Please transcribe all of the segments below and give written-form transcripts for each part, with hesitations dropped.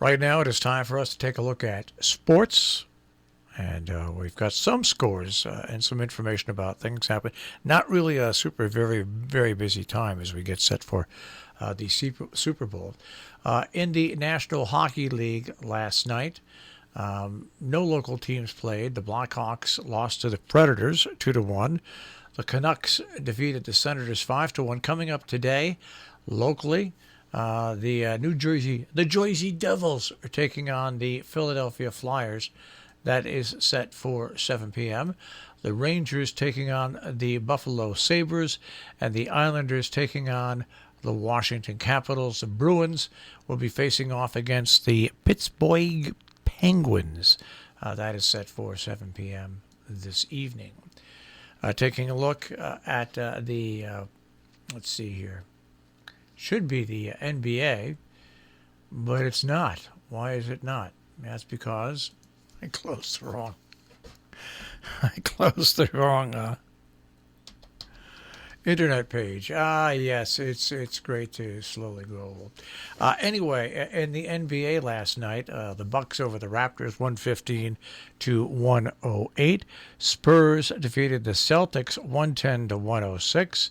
Right now, it is time for us to take a look at sports. And we've got some scores and some information about things happening. Not really a very, very busy time as we get set for the Super Bowl. In the National Hockey League last night, no local teams played. The Blackhawks lost to the Predators 2-1. The Canucks defeated the Senators 5-1. Coming up today, locally, the Jersey Devils are taking on the Philadelphia Flyers. That is set for 7 p.m. The Rangers taking on the Buffalo Sabres, and the Islanders taking on the Washington Capitals. The Bruins will be facing off against the Pittsburgh Penguins. That is set for 7 p.m. this evening. Taking a look at let's see here. Should be the NBA, but it's not. Why is it not? That's because I closed the wrong internet page. Yes, it's great to slowly grow old. Anyway, in the NBA last night, the Bucks over the Raptors 115-108. Spurs defeated the Celtics 110-106.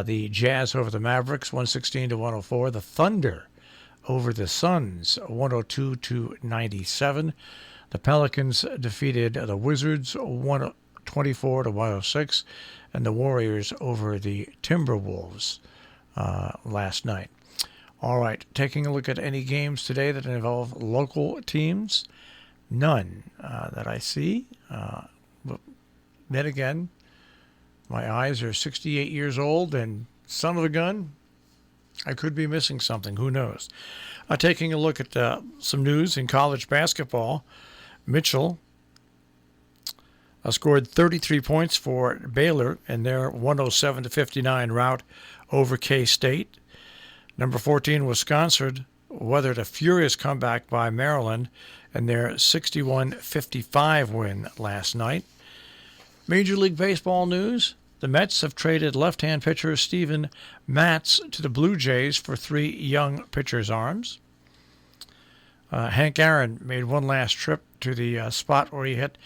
The Jazz over the Mavericks 116-104. The Thunder over the Suns 102-97. The Pelicans defeated the Wizards 124-106, and the Warriors over the Timberwolves last night. All right, taking a look at any games today that involve local teams, none that I see. But then again, my eyes are 68 years old, and son of a gun, I could be missing something. Who knows? Taking a look at some news in college basketball. Mitchell scored 33 points for Baylor in their 107-59 rout over K-State. Number 14, Wisconsin, weathered a furious comeback by Maryland in their 61-55 win last night. Major League Baseball news. The Mets have traded left-hand pitcher Steven Matz to the Blue Jays for 3 young pitchers' arms. Hank Aaron made one last trip to the spot where he hit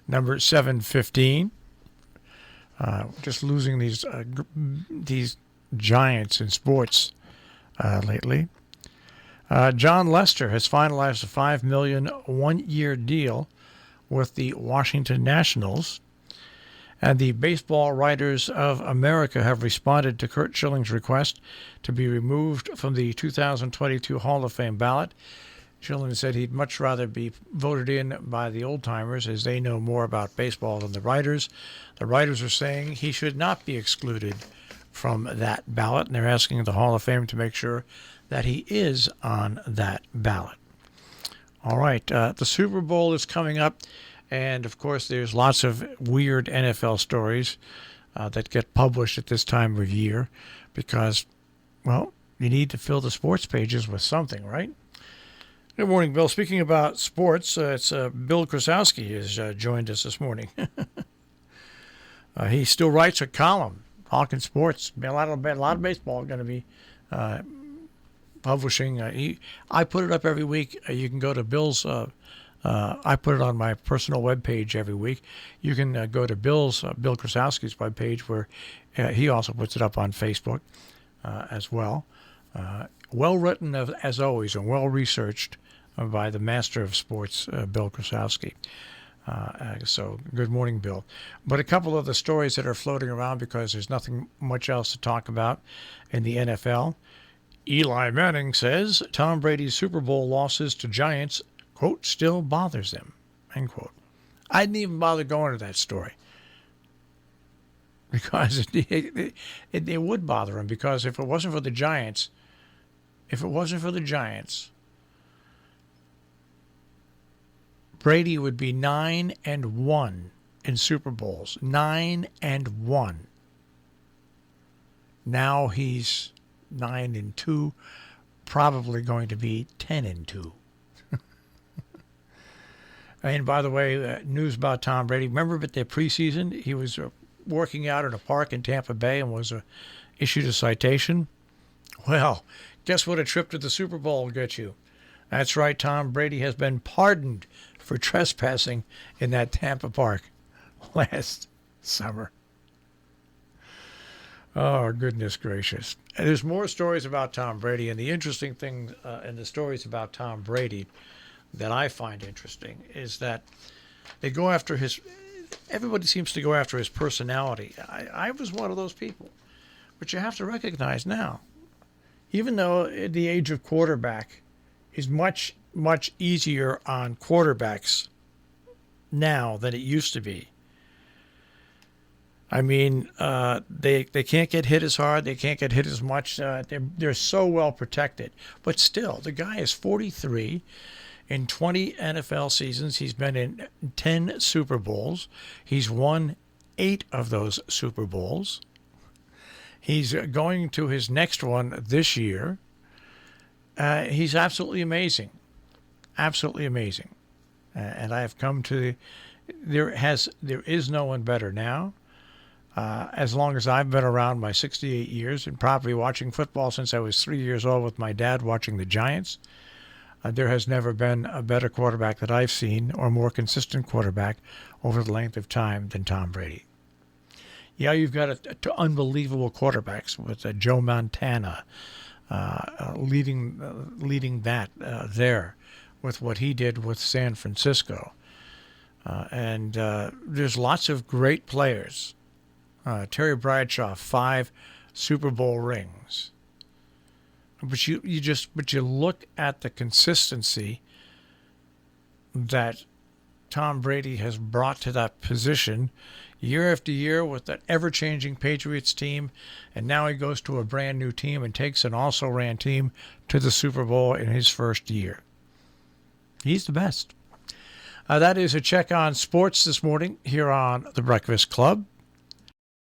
number 715. Just losing these giants in sports lately. John Lester has finalized a $5 million one-year deal with the Washington Nationals. And the Baseball Writers of America have responded to Curt Schilling's request to be removed from the 2022 Hall of Fame ballot. Schilling said he'd much rather be voted in by the old-timers, as they know more about baseball than the writers. The writers are saying he should not be excluded from that ballot, and they're asking the Hall of Fame to make sure that he is on that ballot. All right, the Super Bowl is coming up, and, of course, there's lots of weird NFL stories that get published at this time of year because, well, you need to fill the sports pages with something, right? Good morning, Bill. Speaking about sports, it's Bill Krasowski has joined us this morning. He still writes a column, talking sports. A lot of baseball going to be publishing. I put it up every week. You can go to Bill's. I put it on my personal webpage every week. You can go to Bill Krasowski's webpage, where he also puts it up on Facebook as well. Well written, as always, and well researched by the master of sports, Bill Krasowski. So good morning, Bill. But a couple of the stories that are floating around because there's nothing much else to talk about in the NFL. Eli Manning says Tom Brady's Super Bowl losses to Giants, quote, still bothers him, end quote. I didn't even bother going to that story because it would bother him, because if it wasn't for the Giants, Brady would be 9-1 in Super Bowls. 9-1. Now he's 9-2, probably going to be 10-2. And by the way, news about Tom Brady. Remember at the preseason, he was working out in a park in Tampa Bay and was issued a citation. Well, guess what a trip to the Super Bowl will get you? That's right, Tom Brady has been pardoned for trespassing in that Tampa park last summer. Oh, goodness gracious. And there's more stories about Tom Brady, and the interesting thing in the stories about Tom Brady that I find interesting is that they go after everybody seems to go after his personality. I was one of those people. But you have to recognize now, even though the age of quarterback is much, much easier on quarterbacks now than it used to be. I mean, they can't get hit as hard. They can't get hit as much. They're so well protected. But still, the guy is 43. In 20 NFL seasons, he's been in 10 Super Bowls. He's won 8 of those Super Bowls. He's going to his next one this year. He's absolutely amazing. Absolutely amazing. And I have come to there is no one better now. As long as I've been around, my 68 years, and probably watching football since I was 3 years old with my dad watching the Giants, there has never been a better quarterback that I've seen, or more consistent quarterback over the length of time than Tom Brady. Yeah, you've got unbelievable quarterbacks with Joe Montana leading that there with what he did with San Francisco. And there's lots of great players. Terry Bradshaw, 5 Super Bowl rings. But you look at the consistency that Tom Brady has brought to that position year after year with that ever-changing Patriots team, and now he goes to a brand new team and takes an also-ran team to the Super Bowl in his first year. He's the best. That is a check on sports this morning here on The Breakfast Club.